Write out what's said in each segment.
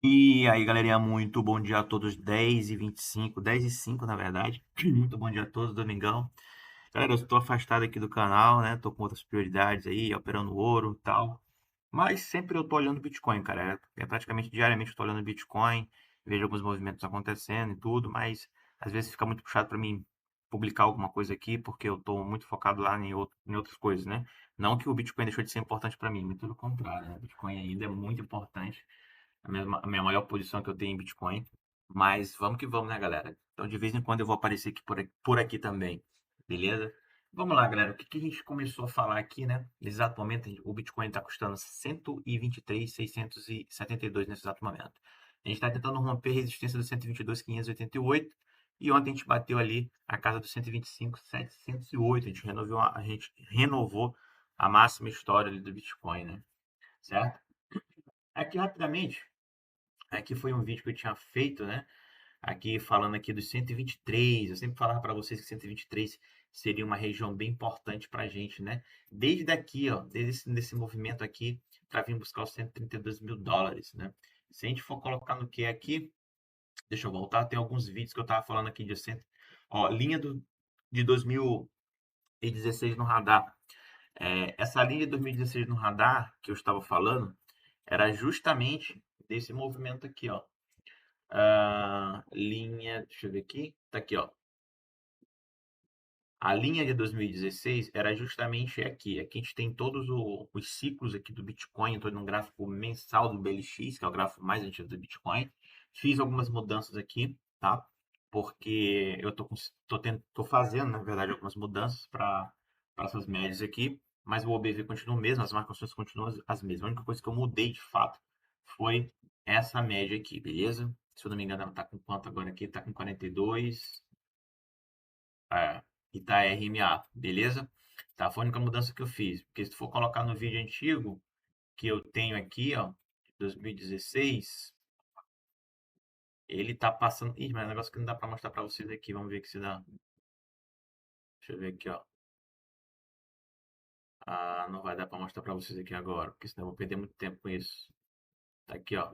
E aí, galerinha, muito bom dia a todos, 10h25, 10h05, na verdade. Muito bom dia a todos, domingão. Galera, eu estou afastado aqui do canal, né? Tô com outras prioridades aí, operando ouro e tal. Mas sempre eu tô olhando Bitcoin, cara. É praticamente diariamente eu tô olhando Bitcoin, vejo alguns movimentos acontecendo e tudo, mas às vezes fica muito puxado para mim publicar alguma coisa aqui, porque eu tô muito focado lá em outras coisas, né? Não que o Bitcoin deixou de ser importante para mim, muito pelo contrário, né? Bitcoin ainda é muito importante, a minha maior posição que eu tenho em Bitcoin. Mas vamos que vamos, né, galera? Então, de vez em quando eu vou aparecer aqui por aqui também, beleza? Vamos lá, galera. O que a gente começou a falar aqui, né? Nesse exato momento, o Bitcoin está custando 123.672 nesse exato momento. A gente está tentando romper a resistência do 122.588 e ontem a gente bateu ali a casa do 125.708. A gente renovou a máxima história ali do Bitcoin, né? Certo? Aqui rapidamente, aqui foi um vídeo que eu tinha feito, né? Aqui falando aqui dos 123, eu sempre falava para vocês que 123 seria uma região bem importante para a gente, né? Desde aqui, ó, desde esse movimento aqui, para vir buscar os 132 mil dólares, né? Se a gente for colocar no que é aqui, deixa eu voltar, tem alguns vídeos que eu tava falando aqui de 100, ó, de 2016 no radar. Essa linha de 2016 no radar que eu estava falando era justamente desse movimento aqui, ó. Linha, deixa eu ver aqui, tá aqui, ó. A linha de 2016 era justamente aqui. Aqui a gente tem todos os ciclos aqui do Bitcoin. Estou num gráfico mensal do BLX, que é o gráfico mais antigo do Bitcoin. Fiz algumas mudanças aqui, tá? Porque eu tô fazendo, na verdade, algumas mudanças para essas médias aqui. Mas o OBV continua o mesmo, as marcações continuam as mesmas. A única coisa que eu mudei de fato foi essa média aqui, beleza? Se eu não me engano, ela tá com quanto agora aqui? Tá com 42. É, e tá RMA, beleza? Tá, foi a única mudança que eu fiz. Porque se tu for colocar no vídeo antigo que eu tenho aqui, ó, de 2016, ele tá passando. Ih, mas é um negócio que não dá pra mostrar pra vocês aqui. Vamos ver aqui se dá. Deixa eu ver aqui, ó. Ah, não vai dar pra mostrar pra vocês aqui agora, porque senão eu vou perder muito tempo com isso. Tá aqui, ó.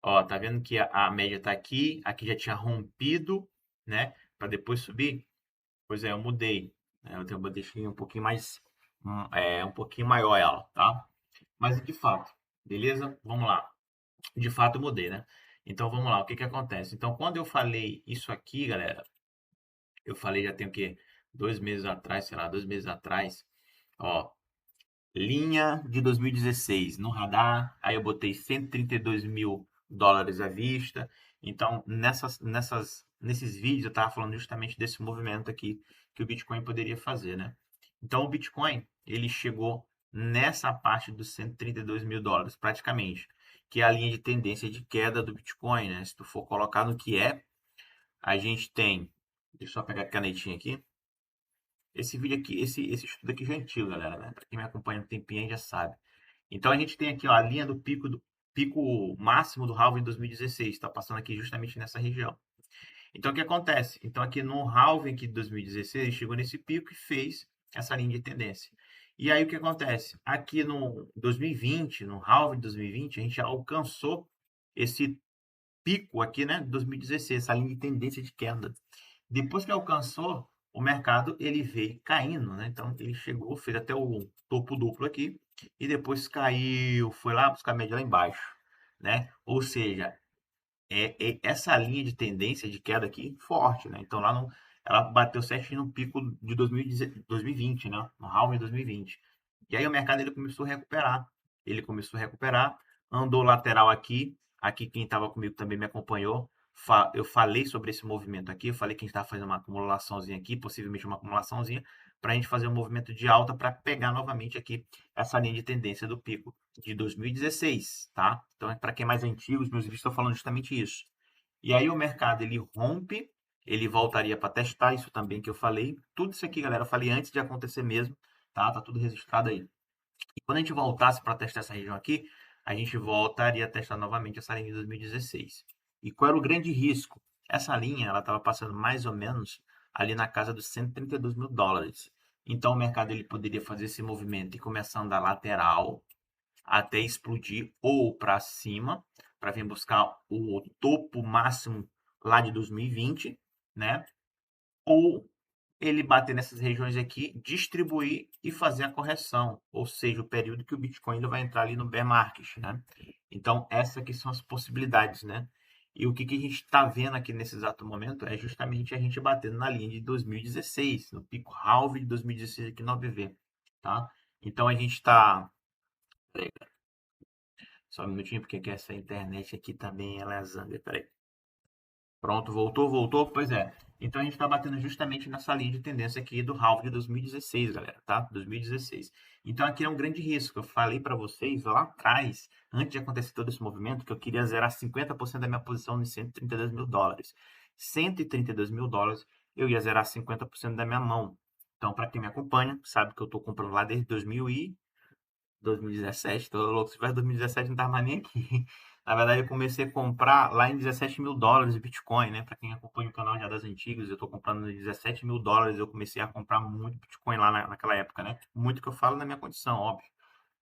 Ó, tá vendo que a média tá aqui já tinha rompido, né? Pra depois subir. Pois é, eu mudei, né? Eu deixei um pouquinho mais, um pouquinho maior ela, tá? Mas de fato, beleza? Vamos lá. De fato, eu mudei, né? Então vamos lá, o que que acontece? Então, quando eu falei isso aqui, galera, eu falei já tem o quê? 2 meses atrás, sei lá, 2 meses atrás, ó, linha de 2016 no radar, aí eu botei 132 mil dólares à vista. Então, nesses vídeos eu estava falando justamente desse movimento aqui que o Bitcoin poderia fazer, né? Então, o Bitcoin, ele chegou nessa parte dos 132 mil dólares, praticamente, que é a linha de tendência de queda do Bitcoin, né? Se tu for colocar no que é, a gente tem, deixa eu só pegar a canetinha aqui, esse vídeo aqui, esse estudo aqui já é antigo, galera, né? Para quem me acompanha um tempinho aí já sabe. Então a gente tem aqui ó, a linha do pico máximo do halving em 2016, está passando aqui justamente nessa região. Então o que acontece? Então aqui no halving aqui de 2016, ele chegou nesse pico e fez essa linha de tendência. E aí o que acontece? Aqui no 2020, no halving de 2020, a gente já alcançou esse pico aqui, né, de 2016, essa linha de tendência de queda. Depois que alcançou, o mercado ele veio caindo, né? Então ele chegou, fez até o topo duplo aqui e depois caiu, foi lá buscar a média lá embaixo, né? Ou seja, é essa linha de tendência de queda aqui forte, né? Então lá no, ela bateu certinho no pico de 2020, né? No halving de 2020. E aí o mercado ele começou a recuperar. Ele começou a recuperar, andou lateral aqui. Aqui quem estava comigo também me acompanhou. Eu falei sobre esse movimento aqui. Eu falei que a gente estava fazendo uma acumulaçãozinha aqui, possivelmente uma acumulaçãozinha, para a gente fazer um movimento de alta para pegar novamente aqui essa linha de tendência do pico de 2016, tá? Então, para quem é mais antigo, os meus vídeos estão falando justamente isso. E aí o mercado ele rompe, ele voltaria para testar isso também que eu falei. Tudo isso aqui, galera, eu falei antes de acontecer mesmo, tá? Tá tudo registrado aí. E quando a gente voltasse para testar essa região aqui, a gente voltaria a testar novamente essa linha de 2016. E qual era o grande risco? Essa linha, ela estava passando mais ou menos ali na casa dos 132 mil dólares. Então o mercado ele poderia fazer esse movimento e começar a andar lateral, até explodir ou para cima, para vir buscar o topo máximo lá de 2020, né? Ou ele bater nessas regiões aqui, distribuir e fazer a correção, ou seja, o período que o Bitcoin ele vai entrar ali no bear market, né? Então, essas aqui são as possibilidades, né? E o que, que a gente está vendo aqui nesse exato momento é justamente a gente batendo na linha de 2016, no pico halve de 2016 aqui no OBV, tá? Então, a gente está... Só um minutinho, porque aqui essa internet aqui também ela é zanga, peraí. Pronto, voltou, voltou. Pois é. Então a gente está batendo justamente nessa linha de tendência aqui do halving de 2016, galera, tá? 2016. Então aqui é um grande risco. Eu falei para vocês lá atrás, antes de acontecer todo esse movimento, que eu queria zerar 50% da minha posição em 132 mil dólares. 132 mil dólares, eu ia zerar 50% da minha mão. Então, para quem me acompanha, sabe que eu estou comprando lá desde 2017, tô louco. Se tivesse 2017, não tava mais nem aqui. Na verdade, eu comecei a comprar lá em 17 mil dólares de Bitcoin, né? Para quem acompanha o canal já das antigas, eu tô comprando em 17 mil dólares. Eu comecei a comprar muito Bitcoin lá naquela época, né? Muito que eu falo na minha condição, óbvio,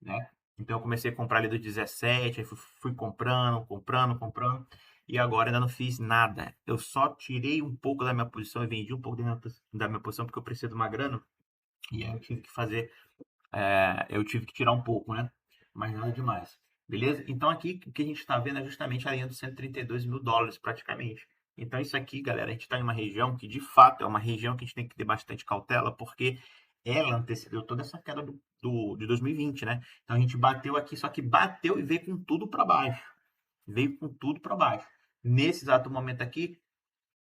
né? Então, eu comecei a comprar ali do 17, aí fui comprando, comprando, comprando. E agora ainda não fiz nada. Eu só tirei um pouco da minha posição e vendi um pouco da minha posição porque eu preciso de uma grana. E aí eu tive que fazer eu tive que tirar um pouco, né? Mas nada demais. Beleza? Então aqui o que a gente está vendo é justamente a linha dos 132 mil dólares praticamente. Então isso aqui, galera, a gente está em uma região que de fato é uma região que a gente tem que ter bastante cautela, porque ela antecedeu toda essa queda de 2020, né? Então a gente bateu aqui, só que bateu e veio com tudo para baixo. Veio com tudo para baixo. Nesse exato momento aqui,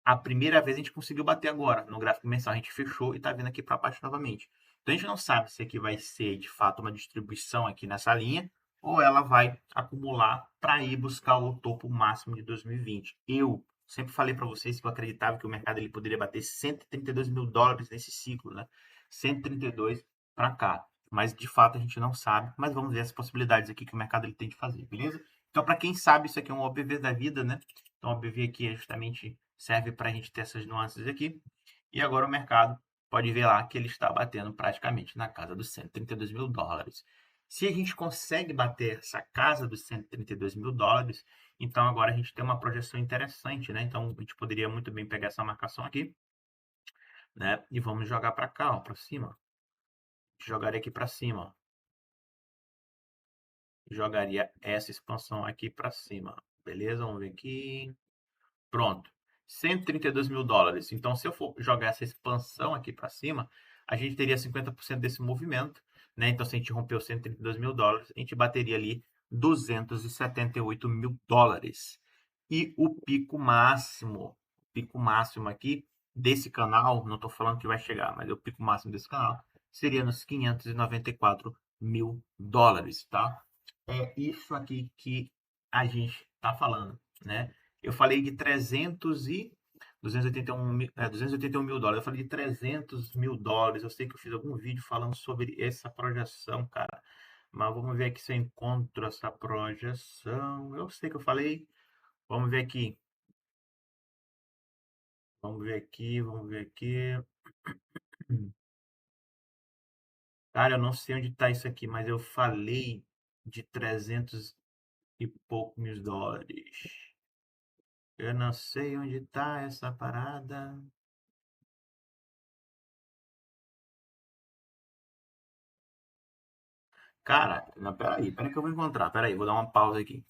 a primeira vez a gente conseguiu bater agora, no gráfico mensal, a gente fechou e está vindo aqui para baixo novamente. Então a gente não sabe se aqui vai ser de fato uma distribuição aqui nessa linha ou ela vai acumular para ir buscar o topo máximo de 2020. Eu sempre falei para vocês que eu acreditava que o mercado ele poderia bater 132 mil dólares nesse ciclo, né? 132 para cá. Mas de fato a gente não sabe, mas vamos ver as possibilidades aqui que o mercado ele tem de fazer, beleza? Então, para quem sabe, isso aqui é um OBV da vida, né? Então, o OBV aqui é justamente serve para a gente ter essas nuances aqui. E agora o mercado pode ver lá que ele está batendo praticamente na casa dos 132 mil dólares. Se a gente consegue bater essa casa dos 132 mil dólares, então agora a gente tem uma projeção interessante, né? Então a gente poderia muito bem pegar essa marcação aqui, né? E vamos jogar para cá, para cima. Jogaria aqui para cima. Jogaria essa expansão aqui para cima. Beleza? Vamos ver aqui. Pronto. 132 mil dólares. Então, se eu for jogar essa expansão aqui para cima, a gente teria 50% desse movimento, né? Então, se a gente romper os 132 mil dólares, a gente bateria ali 278 mil dólares. E o pico máximo aqui desse canal, não estou falando que vai chegar, mas o pico máximo desse canal seria nos 594 mil dólares, tá? É isso aqui que a gente está falando, né? Eu falei de 281 mil dólares. Eu falei de 300 mil dólares. Eu sei que eu fiz algum vídeo falando sobre essa projeção, cara. Mas vamos ver aqui se eu encontro essa projeção. Eu sei que eu falei. Vamos ver aqui. Vamos ver aqui, vamos ver aqui. Cara, eu não sei onde está isso aqui, mas eu falei de 300 e poucos mil dólares. Eu não sei onde está essa parada. Cara, não, peraí que eu vou encontrar. Peraí, vou dar uma pausa aqui.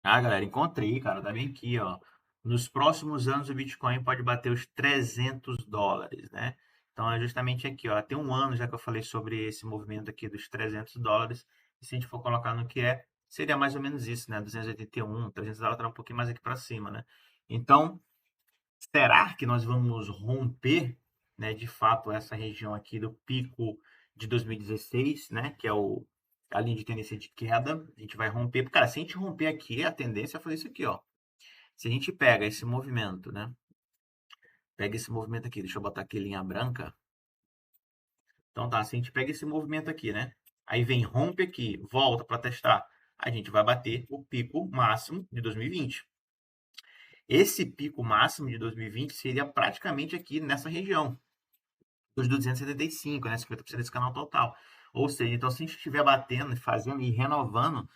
Ah, galera, encontrei, cara, tá bem aqui, ó. Nos próximos anos o Bitcoin pode bater os 300 dólares, né? Então é justamente aqui, ó. Tem um ano já que eu falei sobre esse movimento aqui dos 300 dólares. E se a gente for colocar no que é, seria mais ou menos isso, né? 281, 300 dólares tá um pouquinho mais aqui para cima, né? Então, será que nós vamos romper, né, de fato, essa região aqui do pico de 2016, né, que é a linha de tendência de queda? A gente vai romper. Cara, se a gente romper aqui, a tendência é fazer isso aqui, ó. Se a gente pega esse movimento, né, pega esse movimento aqui, deixa eu botar aqui linha branca. Então tá, se a gente pega esse movimento aqui, né, aí vem, rompe aqui, volta para testar, a gente vai bater o pico máximo de 2020. Esse pico máximo de 2020 seria praticamente aqui nessa região, dos 275, né? 50% desse canal total. Ou seja, então se a gente estiver batendo, fazendo e renovando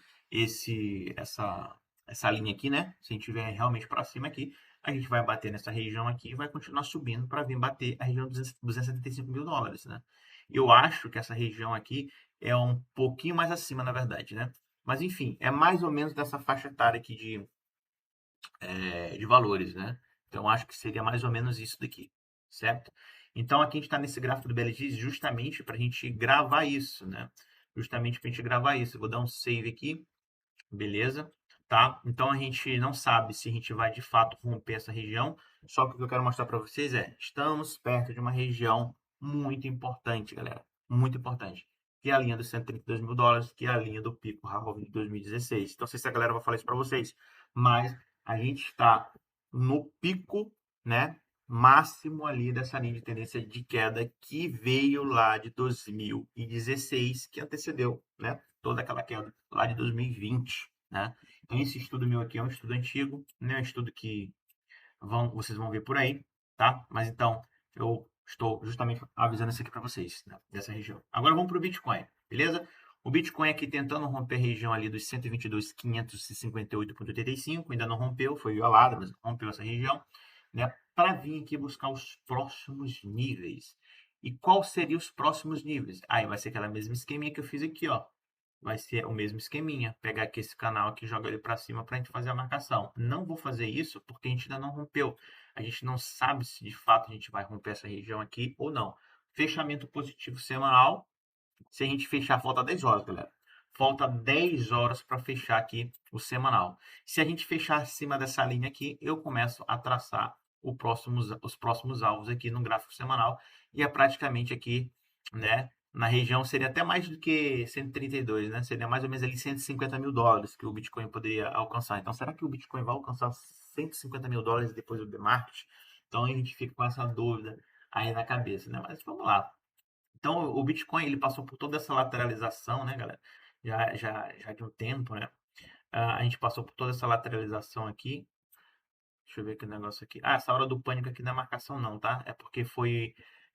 essa linha aqui, né? Se a gente estiver realmente para cima aqui, a gente vai bater nessa região aqui e vai continuar subindo para vir bater a região dos 275 mil dólares, né? Eu acho que essa região aqui é um pouquinho mais acima, na verdade, né? Mas enfim, é mais ou menos dessa faixa etária aqui de valores, né? Então acho que seria mais ou menos isso daqui, certo? Então aqui a gente está nesse gráfico do BLX justamente para a gente gravar isso, né? Justamente para a gente gravar isso. Eu vou dar um save aqui, beleza? Tá? Então a gente não sabe se a gente vai de fato romper essa região, só que o que eu quero mostrar para vocês é, estamos perto de uma região muito importante, galera, muito importante, que é a linha dos 132 mil dólares, que é a linha do pico Harvard de 2016. Então, não sei se a galera vai falar isso para vocês, mas a gente está no pico, né, máximo ali dessa linha de tendência de queda que veio lá de 2016, que antecedeu, né, toda aquela queda lá de 2020, né? Então, esse estudo meu aqui é um estudo antigo, né? É um estudo que vocês vão ver por aí, tá? Mas então, eu estou justamente avisando isso aqui para vocês, né? Dessa região. Agora vamos para o Bitcoin, beleza? O Bitcoin aqui tentando romper a região ali dos 122.558,85, ainda não rompeu, foi violado, mas rompeu essa região, né? Para vir aqui buscar os próximos níveis. E qual seriam os próximos níveis? Aí vai ser aquela mesma esqueminha que eu fiz aqui, ó. Vai ser o mesmo esqueminha. Pegar aqui esse canal aqui e jogar ele para cima para a gente fazer a marcação. Não vou fazer isso porque a gente ainda não rompeu. A gente não sabe se de fato a gente vai romper essa região aqui ou não. Fechamento positivo semanal. Se a gente fechar, falta 10 horas, galera. Falta 10 horas para fechar aqui o semanal. Se a gente fechar acima dessa linha aqui, eu começo a traçar os próximos alvos aqui no gráfico semanal. E é praticamente aqui, né? Na região seria até mais do que 132, né? Seria mais ou menos ali 150 mil dólares que o Bitcoin poderia alcançar. Então, será que o Bitcoin vai alcançar 150 mil dólares depois do bear market? Então, a gente fica com essa dúvida aí na cabeça, né? Mas vamos lá. Então, o Bitcoin ele passou por toda essa lateralização, né, galera? Já de um tempo, né? A gente passou por toda essa lateralização aqui. Deixa eu ver aqui o negócio aqui. Ah, essa hora do pânico aqui não é marcação não, tá? É porque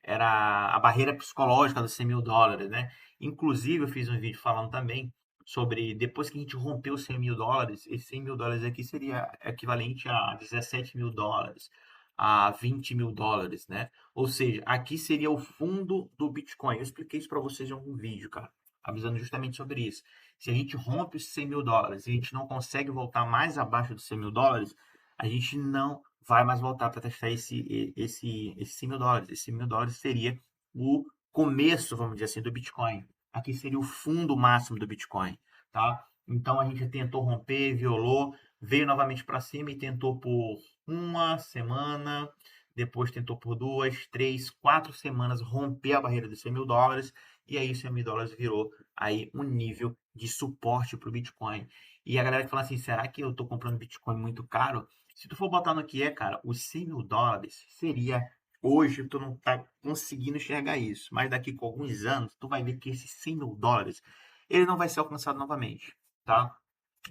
era a barreira psicológica dos 100 mil dólares, né? Inclusive, eu fiz um vídeo falando também sobre, depois que a gente rompeu os 100 mil dólares, esses 100 mil dólares aqui seria equivalente a 17 mil dólares, a 20 mil dólares, né? Ou seja, aqui seria o fundo do Bitcoin. Eu expliquei isso para vocês em algum vídeo, cara, avisando justamente sobre isso. Se a gente rompe os 100 mil dólares e a gente não consegue voltar mais abaixo dos 100 mil dólares, a gente não vai mais voltar para testar esse 100 mil dólares. Esse 100 mil dólares seria o começo, vamos dizer assim, do Bitcoin. Aqui seria o fundo máximo do Bitcoin, tá? Então a gente tentou romper, violou, veio novamente para cima e tentou por uma semana, depois tentou por 2, 3, 4 semanas romper a barreira dos 100 mil dólares, e aí 100 mil dólares virou aí um nível de suporte para o Bitcoin. E a galera que fala assim, será que eu estou comprando Bitcoin muito caro? Se tu for botar no que é, cara, os 100 mil dólares seria hoje, tu não tá conseguindo enxergar isso, mas daqui com alguns anos, tu vai ver que esses 100 mil dólares, ele não vai ser alcançado novamente, tá?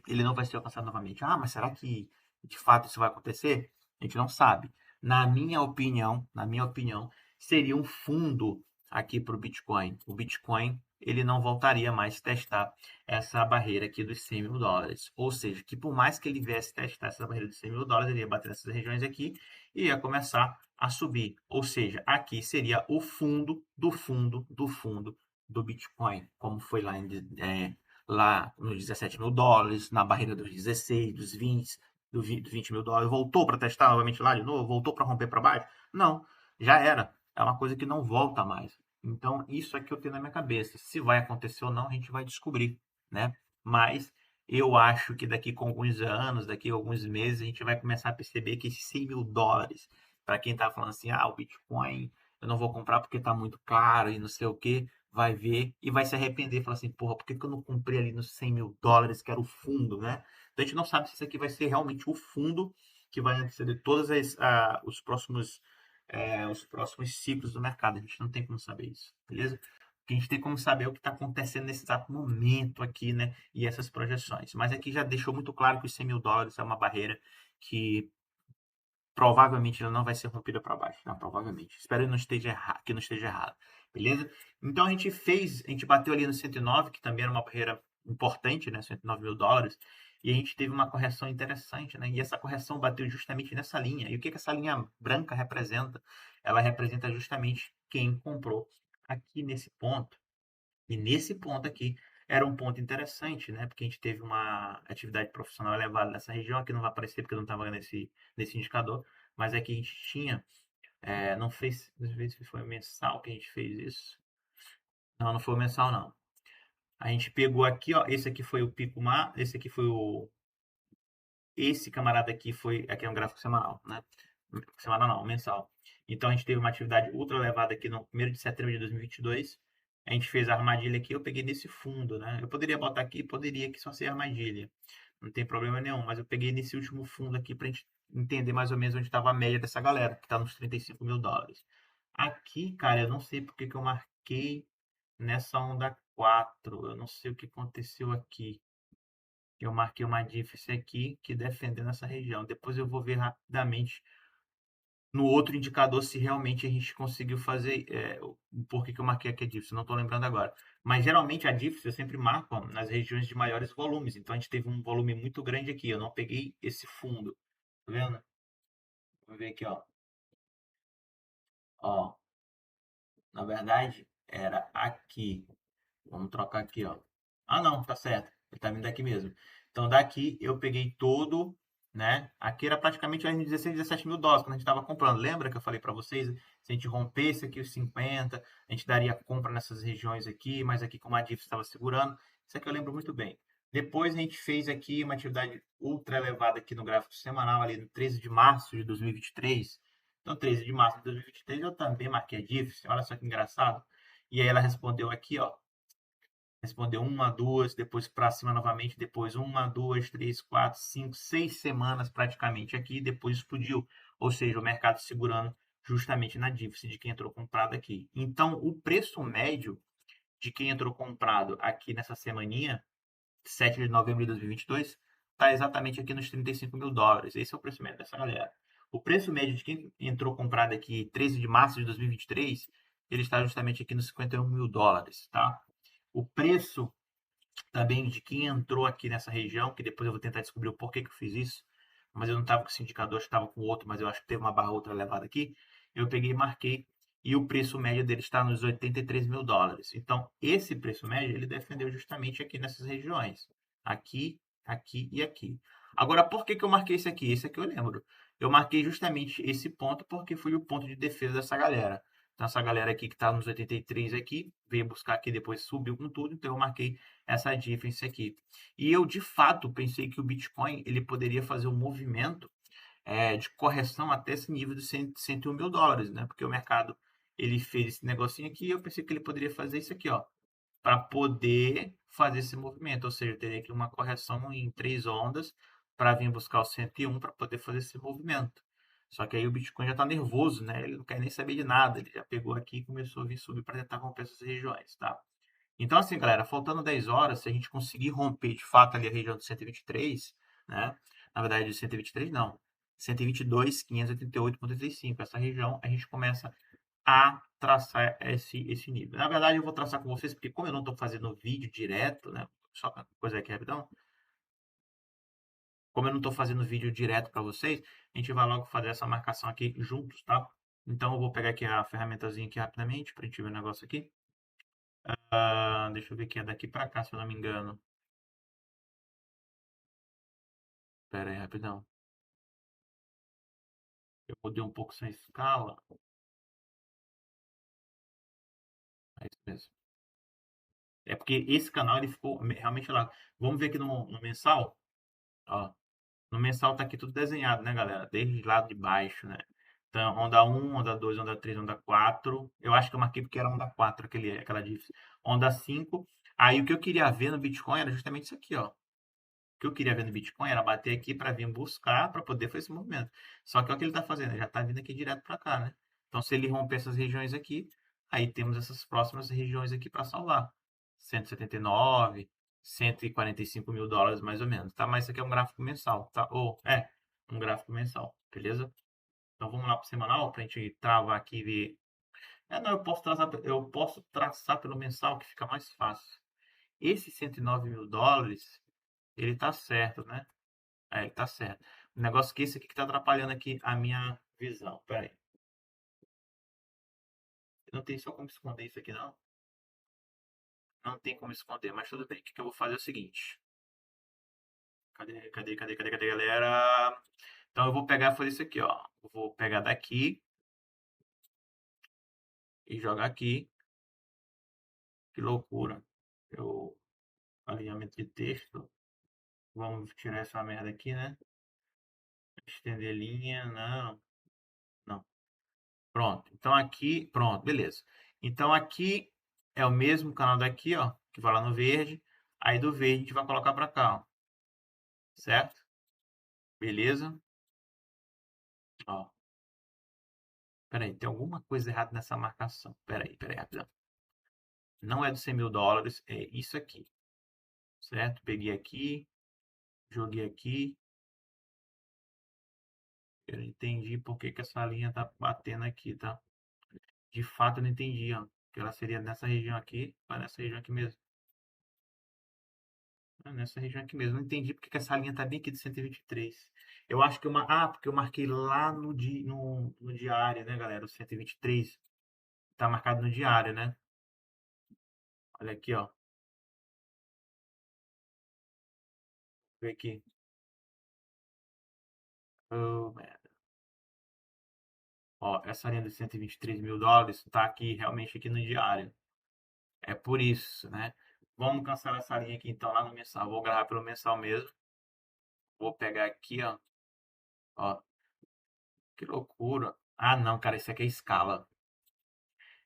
Ele não vai ser alcançado novamente. Ah, mas será que de fato isso vai acontecer? A gente não sabe. Na minha opinião, seria um fundo aqui para o Bitcoin. O Bitcoin ele não voltaria mais a testar essa barreira aqui dos 100 mil dólares. Ou seja, que por mais que ele viesse testar essa barreira dos 100 mil dólares, ele ia bater nessas regiões aqui e ia começar a subir. Ou seja, aqui seria o fundo do fundo do fundo do Bitcoin, como foi lá nos 17 mil dólares, na barreira dos 16, dos 20, dos 20 mil dólares, voltou para testar novamente lá de novo, voltou para romper para baixo? Não, já era. É uma coisa que não volta mais. Então, isso é que eu tenho na minha cabeça. Se vai acontecer ou não, a gente vai descobrir, né? Mas eu acho que daqui com alguns anos, daqui a alguns meses, a gente vai começar a perceber que esses 100 mil dólares, para quem está falando assim, o Bitcoin eu não vou comprar porque está muito caro e não sei o que, vai ver e vai se arrepender, falar assim, porra, por que eu não comprei ali nos 100 mil dólares, que era o fundo, né? Então a gente não sabe se isso aqui vai ser realmente o fundo que vai anteceder todos os próximos ciclos do mercado. A gente não tem como saber isso, beleza? O que a gente tem como saber é o que está acontecendo nesse exato momento aqui, né? E essas projeções. Mas aqui já deixou muito claro que os 100 mil dólares é uma barreira que provavelmente ela não vai ser rompida para baixo, não, provavelmente. Espero que não esteja errado. beleza? Então a gente bateu ali no 109, que também era uma barreira importante, né? 109 mil dólares, e a gente teve uma correção interessante, né? E essa correção bateu justamente nessa linha. E o que que essa linha branca representa? Ela representa justamente quem comprou aqui nesse ponto. E nesse ponto aqui era um ponto interessante, né? Porque a gente teve uma atividade profissional elevada nessa região, aqui não vai aparecer porque não estava nesse indicador, mas aqui a gente tinha, não fez, não sei se foi mensal que a gente fez isso. Não, não foi mensal, não. A gente pegou aqui, ó, esse aqui foi o pico mar, esse aqui foi o esse camarada aqui é um gráfico semanal, né? Semanal não, mensal. Então a gente teve uma atividade ultra elevada aqui no 1º de setembro de 2022. A gente fez a armadilha aqui, eu peguei nesse fundo, né? Eu poderia botar aqui, poderia que só ser armadilha. Não tem problema nenhum, mas eu peguei nesse último fundo aqui pra gente entender mais ou menos onde estava a média dessa galera, que tá nos 35 mil dólares. Aqui, cara, eu não sei porque que eu marquei nessa onda 4. Eu não sei o que aconteceu aqui. Eu marquei uma dífice aqui que defendendo essa região. Depois eu vou ver rapidamente no outro indicador se realmente a gente conseguiu fazer. Por que que eu marquei aqui a dífice? Não estou lembrando agora. Mas geralmente a dífice eu sempre marco ó, nas regiões de maiores volumes. Então a gente teve um volume muito grande aqui. Eu não peguei esse fundo. Tá vendo? Vamos ver aqui, ó. Ó, na verdade era aqui. Vamos trocar aqui, ó. Ah, não, tá certo. Ele tá vindo daqui mesmo. Então, daqui eu peguei todo, né? Aqui era praticamente uns 16, 17 mil dólares quando a gente estava comprando. Lembra que eu falei para vocês? Se a gente rompesse aqui os 50, a gente daria compra nessas regiões aqui, mas aqui como a DIF estava segurando. Isso aqui eu lembro muito bem. Depois a gente fez aqui uma atividade ultra elevada aqui no gráfico semanal, ali no 13 de março de 2023. Então, 13 de março de 2023 eu também marquei a DIF. Olha só que engraçado. E aí ela respondeu aqui, ó. Respondeu uma, duas, depois para cima novamente, depois uma, duas, três, quatro, cinco, 6 semanas praticamente aqui, depois explodiu. Ou seja, o mercado segurando justamente na dífice de quem entrou comprado aqui. Então, o preço médio de quem entrou comprado aqui nessa semaninha, 7 de novembro de 2022, está exatamente aqui nos 35 mil dólares. Esse é o preço médio dessa galera. O preço médio de quem entrou comprado aqui 13 de março de 2023, ele está justamente aqui nos 51 mil dólares, tá? O preço também de quem entrou aqui nessa região, que depois eu vou tentar descobrir o porquê que eu fiz isso, mas eu não estava com esse indicador, estava com outro, mas eu acho que teve uma barra outra elevada aqui. Eu peguei e marquei, e o preço médio dele está nos 83 mil dólares. Então, esse preço médio, ele defendeu justamente aqui nessas regiões. Aqui, aqui e aqui. Agora, por que que eu marquei esse aqui? Esse aqui eu lembro. Eu marquei justamente esse ponto porque foi o ponto de defesa dessa galera. Então, essa galera aqui que está nos 83 aqui, veio buscar aqui, depois subiu com tudo, então eu marquei essa difference aqui. E eu, de fato, pensei que o Bitcoin ele poderia fazer um movimento de correção até esse nível de 101 mil dólares, né? Porque o mercado ele fez esse negocinho aqui e eu pensei que ele poderia fazer isso aqui, ó, para poder fazer esse movimento. Ou seja, teria aqui uma correção em 3 ondas para vir buscar o 101 para poder fazer esse movimento. Só que aí o Bitcoin já está nervoso, né? Ele não quer nem saber de nada. Ele já pegou aqui e começou a vir subir para tentar romper essas regiões, tá? Então, assim, galera, faltando 10 horas, se a gente conseguir romper de fato ali a região do 123, né? Na verdade, 123 não. 122, 588,35. Essa região, a gente começa a traçar esse nível. Na verdade, eu vou traçar com vocês, porque como eu não estou fazendo vídeo direto, né? Só uma coisa aqui rapidão. Como eu não estou fazendo vídeo direto para vocês, a gente vai logo fazer essa marcação aqui juntos, tá? Então, eu vou pegar aqui a ferramentazinha aqui rapidamente, para a gente ver o negócio aqui. Deixa eu ver aqui, é daqui para cá, se eu não me engano. Pera aí, rapidão. Eu mudei um pouco essa escala. É isso mesmo. É porque esse canal ele ficou realmente lá. Vamos ver aqui no mensal. Ó, no mensal tá aqui tudo desenhado, né, galera? Desde lá de baixo, né? Então, onda 1, onda 2, onda 3, onda 4. Eu acho que eu marquei porque era onda 4, aquela diff. Onda 5. Aí o que eu queria ver no Bitcoin era justamente isso aqui, ó. Que eu queria ver no Bitcoin era bater aqui para vir buscar para poder fazer esse movimento. Só que olha o que ele está fazendo, ele já está vindo aqui direto para cá, né? Então, se ele romper essas regiões aqui, aí temos essas próximas regiões aqui para salvar. 179, 145 mil dólares mais ou menos, tá? Mas isso aqui é um gráfico mensal, tá? Um gráfico mensal, beleza? Então vamos lá para o semanal para a gente travar aqui e ver Não, eu posso traçar pelo mensal que fica mais fácil. Esse 109 mil dólares, ele tá certo, né? Ele tá certo. O negócio é que esse aqui que tá atrapalhando aqui a minha visão. Pera aí. Não tem só como esconder isso aqui, não? Não tem como esconder, mas tudo bem. O que que eu vou fazer é o seguinte. Cadê, galera? Então eu vou pegar e fazer isso aqui, ó. Eu vou pegar daqui e jogar aqui. Que loucura. Eu, alinhamento de texto. Vamos tirar essa merda aqui, né? Estender linha, não, não. Pronto. Então aqui, pronto, beleza. Então aqui é o mesmo canal daqui, ó, que vai lá no verde. Aí do verde a gente vai colocar para cá, ó. Certo? Beleza? Ó. Pera aí, tem alguma coisa errada nessa marcação. Pera aí, rapidão. Não é dos 100 mil dólares, é isso aqui. Certo? Peguei aqui, joguei aqui. Eu não entendi por que que essa linha tá batendo aqui, tá? De fato, eu não entendi, ó. Que ela seria nessa região aqui, vai nessa região aqui mesmo. Nessa região aqui mesmo. Não entendi porque que essa linha tá bem aqui de 123. Eu acho que porque eu marquei lá no diário, né, galera? O 123 tá marcado no diário, né? Olha aqui, ó. Vê aqui. Oh, merda. Ó, essa linha de 123 mil dólares tá aqui, realmente aqui no diário. É por isso, né? Vamos cancelar essa linha aqui então lá no mensal. Vou gravar pelo mensal mesmo. Vou pegar aqui, ó. Ó, que loucura. Ah, não, cara, isso aqui é escala.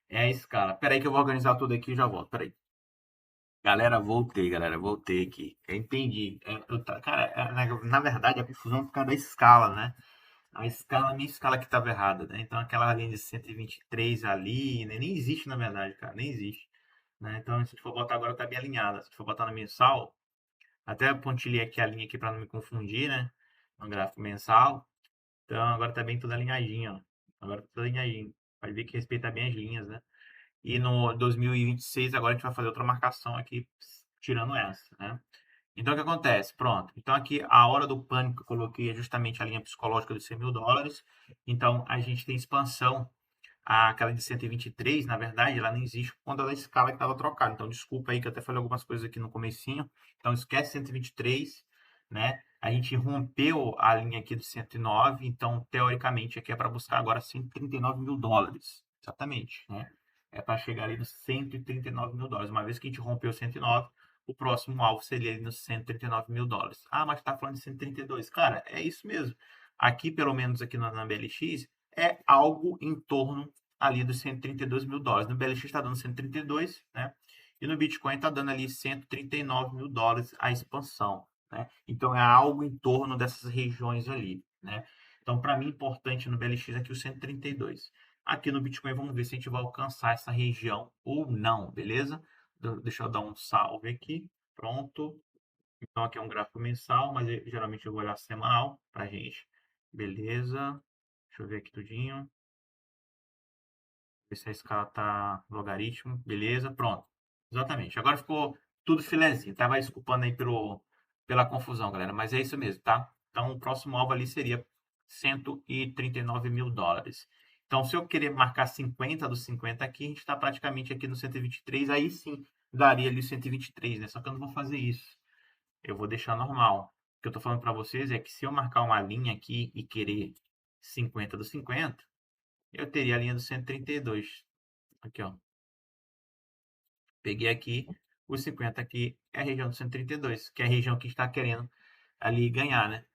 É a escala. Pera aí que eu vou organizar tudo aqui e já volto. Pera aí. Galera, voltei aqui. Eu entendi. Cara, na verdade, a confusão é por causa da escala, né? A minha escala que estava errada, né? Então aquela linha de 123 ali, né? Nem existe na verdade, cara, nem existe. Né? Então se a gente for botar agora tá bem alinhada. Se a gente for botar no mensal, até pontilhei aqui a linha aqui para não me confundir, né? No gráfico mensal. Então agora tá bem tudo alinhadinho, ó. Agora tá tudo alinhadinho. Pode ver que respeita bem as linhas, né? E no 2026 agora a gente vai fazer outra marcação aqui, tirando essa, né? Então o que acontece? Pronto. Então aqui a hora do pânico que eu coloquei é justamente a linha psicológica dos 100 mil dólares. Então a gente tem expansão. Aquela de 123, na verdade, ela não existe por conta da escala que estava trocada. Então desculpa aí que eu até falei algumas coisas aqui no comecinho. Então esquece 123, né? A gente rompeu a linha aqui do 109, então teoricamente aqui é para buscar agora 139 mil dólares. Exatamente, né? É para chegar ali nos 139 mil dólares. Uma vez que a gente rompeu 109, o próximo alvo seria ali nos 139 mil dólares. Ah, mas tá falando de 132. Cara, é isso mesmo. Aqui, pelo menos aqui na BLX, é algo em torno ali dos 132 mil dólares. No BLX está dando 132, né? E no Bitcoin está dando ali 139 mil dólares a expansão, né? Então é algo em torno dessas regiões ali, né? Então, para mim, importante no BLX aqui o 132. Aqui no Bitcoin, vamos ver se a gente vai alcançar essa região ou não, beleza? Deixa eu dar um salve aqui. Pronto. Então, aqui é um gráfico mensal, mas geralmente eu vou olhar semanal pra gente. Beleza. Deixa eu ver aqui tudinho. Ver se a escala tá logaritmo. Beleza, pronto. Exatamente. Agora ficou tudo filezinho. Tava desculpando aí pela confusão, galera. Mas é isso mesmo, tá? Então, o próximo alvo ali seria 139 mil dólares. Então, se eu querer marcar 50 dos 50 aqui, a gente está praticamente aqui no 123. Aí sim, daria ali 123, né? Só que eu não vou fazer isso. Eu vou deixar normal. O que eu tô falando para vocês é que se eu marcar uma linha aqui e querer 50 dos 50, eu teria a linha do 132. Aqui, ó. Peguei aqui, os 50 aqui é a região do 132, que é a região que está querendo ali ganhar, né?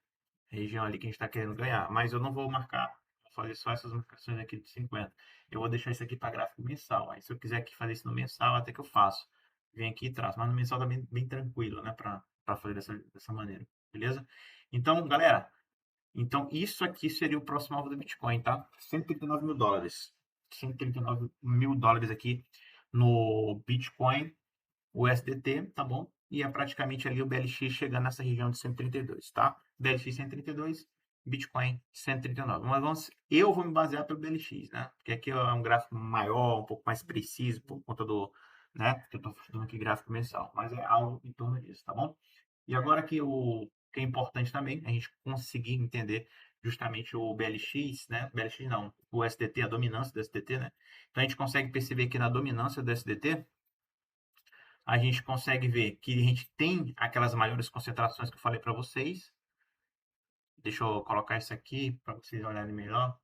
A região ali que a gente está querendo ganhar. Mas eu não vou marcar, vou fazer só essas marcações aqui de 50. Eu vou deixar isso aqui para gráfico mensal. Aí se eu quiser aqui fazer isso no mensal, até que eu faço. Venho aqui e traço. Mas no mensal tá bem tranquilo, né? Para fazer dessa maneira. Beleza? Então, galera, então isso aqui seria o próximo alvo do Bitcoin, tá? 139 mil dólares. 139 mil dólares aqui no Bitcoin, o USDT, tá bom? E é praticamente ali o BLX chegando nessa região de 132, tá? BLX 132, Bitcoin 139. Mas eu vou me basear pelo BLX, né? Porque aqui é um gráfico maior, um pouco mais preciso por conta do, né? Porque eu estou estudando aqui gráfico mensal, mas é algo em torno disso, tá bom? E agora que o que é importante também, a gente conseguir entender justamente o BLX, né? BLX não, o SDT, a dominância do SDT, né? Então a gente consegue perceber que na dominância do SDT, a gente consegue ver que a gente tem aquelas maiores concentrações que eu falei para vocês. Deixa eu colocar isso aqui para vocês olharem melhor.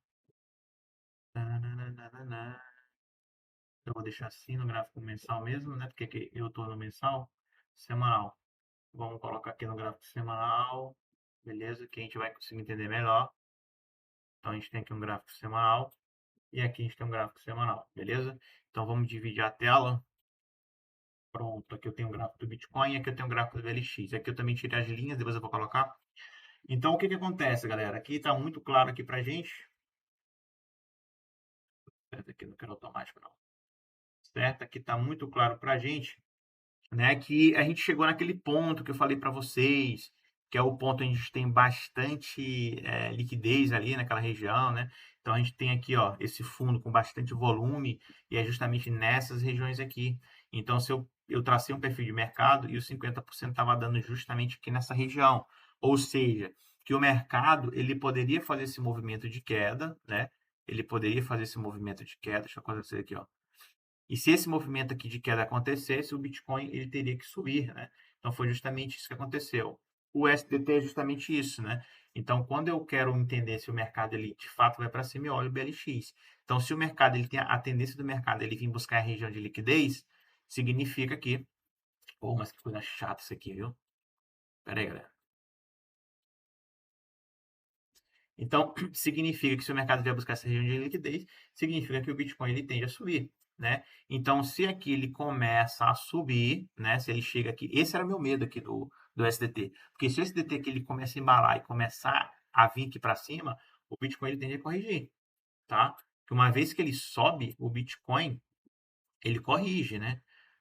Eu vou deixar assim no gráfico mensal mesmo, né? Porque aqui eu estou no mensal, semanal. Vamos colocar aqui no gráfico semanal, beleza? Que a gente vai conseguir entender melhor. Então a gente tem aqui um gráfico semanal e aqui a gente tem um gráfico semanal, beleza? Então vamos dividir a tela. Pronto, aqui eu tenho um gráfico do Bitcoin e aqui eu tenho um gráfico do VLX. Aqui eu também tirei as linhas, depois eu vou colocar. Então o que que acontece, galera? Aqui está muito claro aqui pra gente. Certo, aqui não quero automático não. Certo? Aqui está muito claro pra gente, né, que a gente chegou naquele ponto que eu falei para vocês, que é o ponto onde a gente tem bastante liquidez ali naquela região, né? Então a gente tem aqui, ó, esse fundo com bastante volume e é justamente nessas regiões aqui. Então se eu tracei um perfil de mercado e os 50% estava dando justamente aqui nessa região, ou seja, que o mercado ele poderia fazer esse movimento de queda, né? Ele poderia fazer esse movimento de queda, deixa eu acontecer aqui, ó. E se esse movimento aqui de queda acontecesse, o Bitcoin ele teria que subir, né? Então foi justamente isso que aconteceu. O SDT é justamente isso, né? Então, quando eu quero entender se o mercado ele de fato vai para cima, eu olho o BLX. Então, se o mercado ele tem a tendência do mercado ele vir buscar a região de liquidez, significa que, pô, mas que coisa chata isso aqui, viu? Pera aí, galera. Então, significa que se o mercado vier buscar essa região de liquidez, significa que o Bitcoin ele tende a subir, né? Então, se aqui ele começa a subir, né? Se ele chega aqui, esse era meu medo aqui do SDT, porque se o SDT aqui ele começa a embalar e começar a vir aqui para cima, o Bitcoin ele tende a corrigir, tá? Porque uma vez que ele sobe, o Bitcoin ele corrige, né?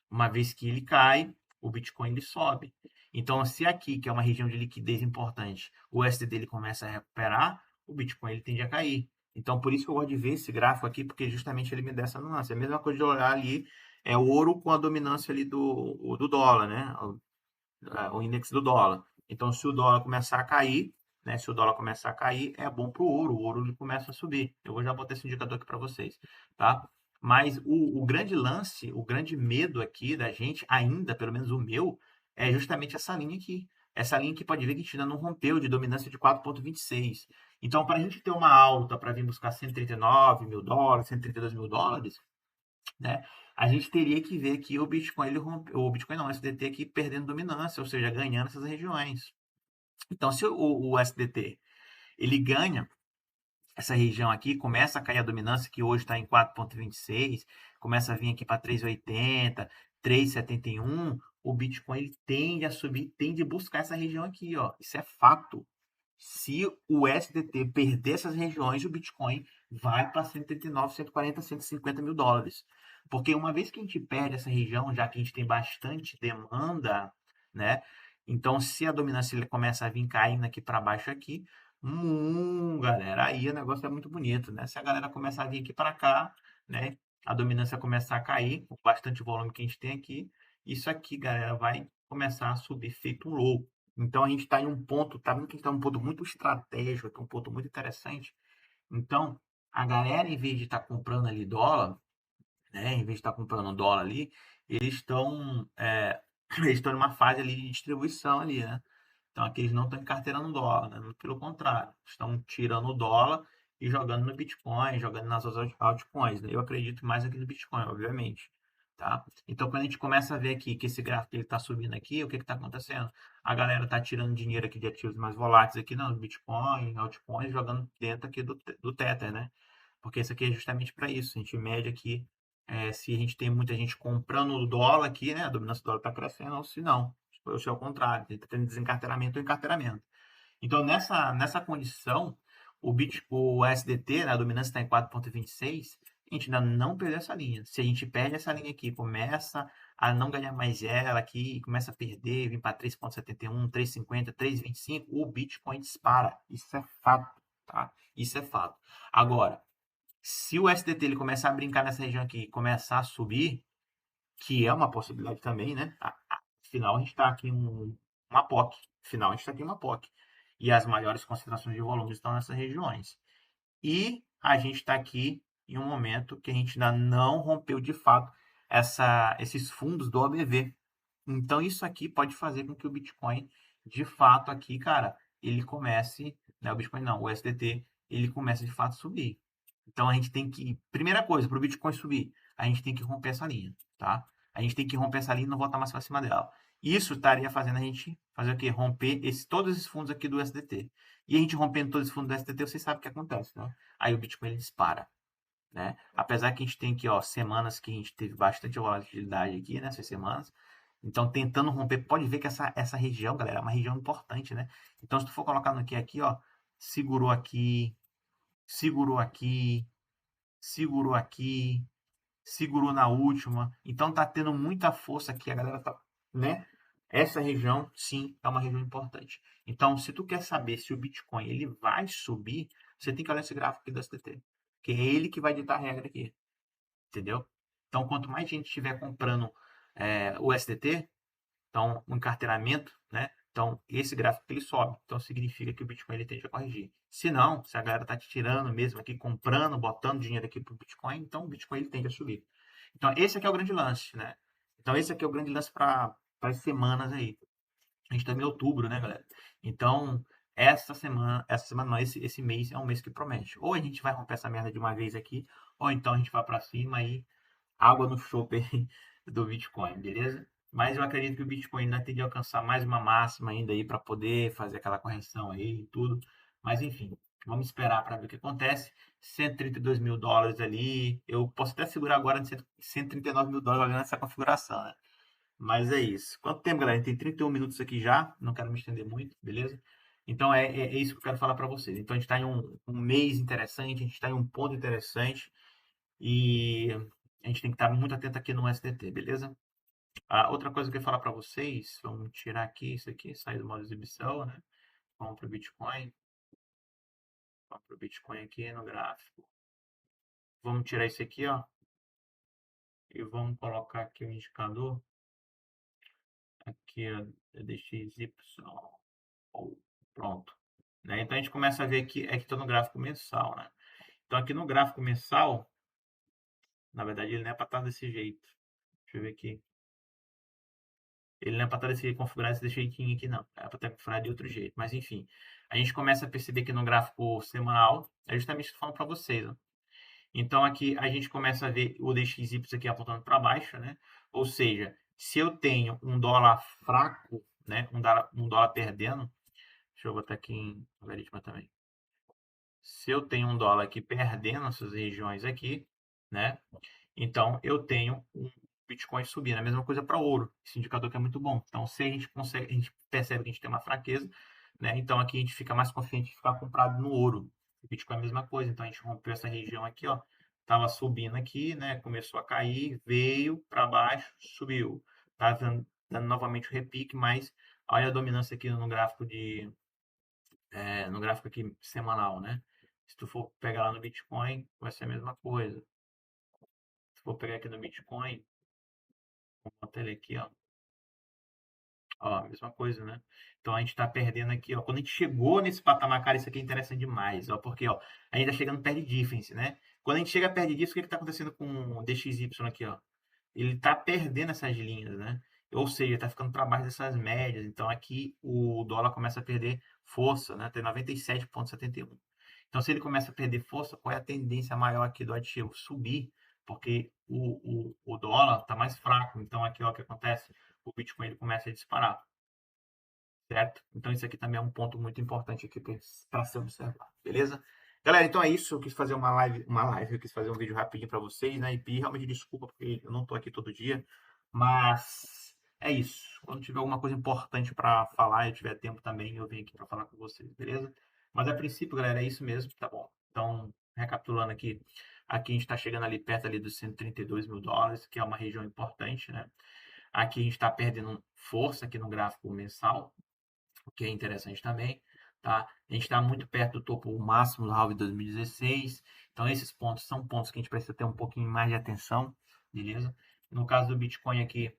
Uma vez que ele cai, o Bitcoin ele sobe. Então, se aqui, que é uma região de liquidez importante, o USD dele começa a recuperar, o Bitcoin ele tende a cair. Então, por isso que eu gosto de ver esse gráfico aqui, porque justamente ele me dá essa nuance. É a mesma coisa de olhar ali, é o ouro com a dominância ali do dólar, né? O índice do dólar. Então, se o dólar começar a cair, né? Se o dólar começar a cair, é bom para o ouro ele começa a subir. Eu vou já botar esse indicador aqui para vocês, tá? Mas o grande lance, o grande medo aqui da gente, ainda, pelo menos o meu, é justamente essa linha aqui. Essa linha que pode ver que a gente ainda não rompeu de dominância de 4,26. Então, para a gente ter uma alta para vir buscar 139 mil dólares, 132 mil dólares, né? A gente teria que ver que o Bitcoin, ele rompeu, o Bitcoin não, o SDT aqui perdendo dominância, ou seja, ganhando essas regiões. Então, se o SDT ele ganha essa região aqui, começa a cair a dominância, que hoje está em 4,26, começa a vir aqui para 3,80, 3,71, o Bitcoin ele tende a subir, tende a buscar essa região aqui, ó. Isso é fato. Se o SDT perder essas regiões, o Bitcoin vai para 139, 140, 150 mil dólares. Porque uma vez que a gente perde essa região, já que a gente tem bastante demanda, né? Então, se a dominância ele começa a vir caindo aqui para baixo aqui, galera, aí o negócio é muito bonito, né? Se a galera começar a vir aqui para cá, né? A dominância começar a cair, com bastante volume que a gente tem aqui, isso aqui, galera, vai começar a subir feito um louco. Então a gente está em um ponto, tá vendo que a gente está em um ponto muito estratégico, um ponto muito interessante. Então, a galera, em vez de estar comprando ali dólar, né? Em vez de estar comprando dólar ali, eles estão eles estão em uma fase ali de distribuição ali, né? Então aqui eles não estão encarteirando dólar, né? Pelo contrário, estão tirando o dólar e jogando no Bitcoin, jogando nas outras altcoins, né? Eu acredito mais aqui no Bitcoin, obviamente, tá? Então quando a gente começa a ver aqui que esse gráfico ele está subindo aqui, o que está acontecendo? A galera está tirando dinheiro aqui de ativos mais voláteis aqui, não, Bitcoin, altcoins, jogando dentro aqui do Tether, né? Porque isso aqui é justamente para isso. A gente mede aqui se a gente tem muita gente comprando o dólar aqui, né? A dominância do dólar está crescendo, ou se não. Ou se é o contrário, está tendo desencarteiramento ou encarteiramento. Então, nessa condição, o SDT, né, a dominância está em 4,26, a gente ainda não perdeu essa linha. Se a gente perde essa linha aqui, começa a não ganhar mais ela aqui, começa a perder, vir para 3,71, 3,50, 3,25, o Bitcoin dispara. Isso é fato, tá? Isso é fato. Agora, se o SDT ele começar a brincar nessa região aqui e começar a subir, que é uma possibilidade também, né? Afinal, a gente está aqui em uma POC. Afinal, a gente está aqui em uma POC. E as maiores concentrações de volume estão nessas regiões. E a gente está aqui em um momento que a gente ainda não rompeu de fato esses fundos do OBV. Então, isso aqui pode fazer com que o Bitcoin, de fato, aqui, cara, ele comece, né, o Bitcoin não, o SDT, ele comece de fato a subir. Então, a gente tem que, primeira coisa, para o Bitcoin subir, a gente tem que romper essa linha, tá? A gente tem que romper essa linha e não voltar mais para cima dela. Isso estaria fazendo a gente fazer o quê? Romper todos esses fundos aqui do SDT. E a gente rompendo todos os fundos do SDT, vocês sabem o que acontece, né? Aí o Bitcoin ele dispara, né? Apesar que a gente tem aqui, ó, semanas que a gente teve bastante volatilidade aqui, né? Essas semanas. Então, tentando romper, pode ver que essa região, galera, é uma região importante, né? Então, se tu for colocar no aqui, ó, segurou aqui, segurou aqui, segurou aqui, segurou na última. Então, tá tendo muita força aqui, a galera tá, né? Essa região, sim, é uma região importante. Então, se tu quer saber se o Bitcoin ele vai subir, você tem que olhar esse gráfico aqui do STT, que é ele que vai ditar a regra aqui, entendeu? Então, quanto mais gente estiver comprando o STT, então, um encarteiramento, né? Então, esse gráfico ele sobe. Então, significa que o Bitcoin ele tende a corrigir. Se não, se a galera está te tirando mesmo aqui, comprando, botando dinheiro aqui para o Bitcoin, então o Bitcoin ele tende a subir. Então, esse aqui é o grande lance, né? Então, esse aqui é o grande lance para as semanas aí. A gente está em outubro, né, galera? Então, essa semana não, esse mês é um mês que promete. Ou a gente vai romper essa merda de uma vez aqui, ou então a gente vai para cima e água no chope do Bitcoin, beleza? Mas eu acredito que o Bitcoin ainda tem de alcançar mais uma máxima ainda aí para poder fazer aquela correção aí e tudo. Mas enfim, vamos esperar para ver o que acontece. 132 mil dólares ali. Eu posso até segurar agora em 139 mil dólares olhando essa configuração, né? Mas é isso. Quanto tempo, galera? Tem 31 minutos aqui já. Não quero me estender muito, beleza? Então é isso que eu quero falar para vocês. Então a gente está em um mês interessante, a gente está em um ponto interessante. E a gente tem que estar muito atento aqui no STT, beleza? Outra coisa que eu ia falar para vocês, vamos tirar aqui isso aqui, sair do modo exibição, né? Vamos para o Bitcoin. Vamos para o Bitcoin aqui no gráfico. Vamos tirar isso aqui, ó. E vamos colocar aqui o indicador. Aqui, ó, DXY. Pronto. Né? Então a gente começa a ver aqui, é que estou no gráfico mensal, né? Então aqui no gráfico mensal, na verdade ele não é para estar desse jeito. Deixa eu ver aqui. Ele não é para estar desse configurar desse jeitinho aqui, não. É para estar configurado de outro jeito. Mas, enfim, a gente começa a perceber que no gráfico semanal, é justamente o que eu falo para vocês. Ó. Então, aqui a gente começa a ver o DXY aqui apontando para baixo, né? Ou seja, se eu tenho um dólar fraco, né? Um dólar perdendo, deixa eu botar aqui em logaritmo também. Se eu tenho um dólar aqui perdendo essas regiões aqui, né? Então, eu tenho um Bitcoin subindo. A mesma coisa para ouro. Esse indicador que é muito bom. Então, se a gente consegue, a gente percebe que a gente tem uma fraqueza, né? Então, aqui a gente fica mais confiante de ficar comprado no ouro. O Bitcoin é a mesma coisa. Então, a gente rompeu essa região aqui, ó. Tava subindo aqui, né? Começou a cair, veio para baixo, subiu. Tá dando novamente o repique, mas olha a dominância aqui no gráfico no gráfico aqui semanal, né? Se tu for pegar lá no Bitcoin, vai ser a mesma coisa. Se for pegar aqui no Bitcoin, vou botar ele aqui, ó. Ó, mesma coisa, né? Então a gente tá perdendo aqui, ó. Quando a gente chegou nesse patamar, cara, isso aqui é interessante demais, ó. Porque, ó, a gente tá chegando perto de difference, né? Quando a gente chega perto disso, o que que tá acontecendo com o DXY aqui, ó? Ele tá perdendo essas linhas, né? Ou seja, tá ficando para baixo dessas médias. Então aqui o dólar começa a perder força, né? Tem 97,71. Então, se ele começa a perder força, qual é a tendência maior aqui do ativo? Subir, porque o dólar está mais fraco. Então, aqui ó, o que acontece? O Bitcoin ele começa a disparar, certo? Então, isso aqui também é um ponto muito importante aqui para ser observado, beleza? Galera, então é isso. Eu quis fazer eu quis fazer um vídeo rapidinho para vocês, né? E pedir realmente desculpa, porque eu não estou aqui todo dia, mas é isso. Quando tiver alguma coisa importante para falar, eu tiver tempo também, eu venho aqui para falar com vocês, beleza? Mas a princípio, galera, é isso mesmo, tá bom? Então, recapitulando aqui a gente está chegando ali perto ali dos 132 mil dólares, que é uma região importante, né? Aqui a gente está perdendo força aqui no gráfico mensal, o que é interessante também, tá? A gente está muito perto do topo máximo do halving de 2016, então esses pontos são pontos que a gente precisa ter um pouquinho mais de atenção, beleza? No caso do Bitcoin aqui,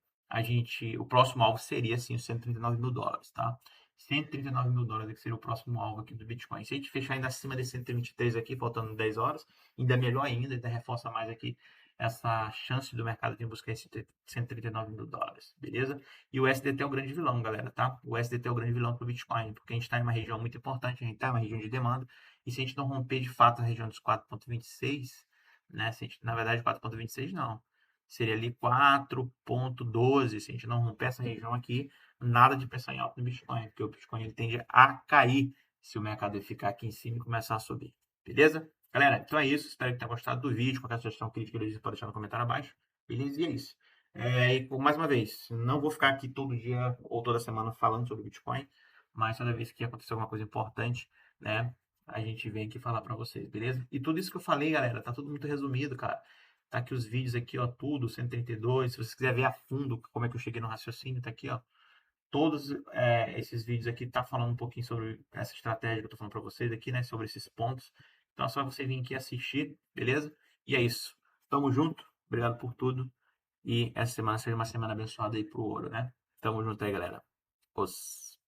o próximo alvo seria sim os 139 mil dólares, tá? 139 mil dólares que seria o próximo alvo aqui do Bitcoin. Se a gente fechar ainda acima de 123 aqui, faltando 10 horas, ainda melhor ainda reforça mais aqui essa chance do mercado de buscar esse 139 mil dólares, beleza? E o SDT é o grande vilão, galera, tá? O SDT é o grande vilão para o Bitcoin, porque a gente está em uma região muito importante, a gente está em uma região de demanda, e se a gente não romper de fato a região dos 4,26, né? Se a gente, na verdade, 4,26 não, seria ali 4,12. Se a gente não romper essa região aqui, nada de pensar em alta no Bitcoin, porque o Bitcoin ele tende a cair se o mercado ficar aqui em cima e começar a subir, beleza? Galera, então é isso. Espero que tenham gostado do vídeo. Qualquer sugestão, crítica, elogio, pode deixar no comentário abaixo. Beleza? E é isso. E mais uma vez, não vou ficar aqui todo dia ou toda semana falando sobre Bitcoin, mas toda vez que acontecer alguma coisa importante, né, a gente vem aqui falar para vocês, beleza? E tudo isso que eu falei, galera, tá tudo muito resumido, cara. Tá aqui os vídeos aqui, ó, tudo, 132. Se você quiser ver a fundo como é que eu cheguei no raciocínio, tá aqui, ó. Todos esses vídeos aqui tá falando um pouquinho sobre essa estratégia que eu tô falando para vocês aqui, né, sobre esses pontos. Então é só você vir aqui assistir, beleza? E é isso. Tamo junto. Obrigado por tudo. E essa semana seja uma semana abençoada aí pro ouro, né? Tamo junto aí, galera. Os...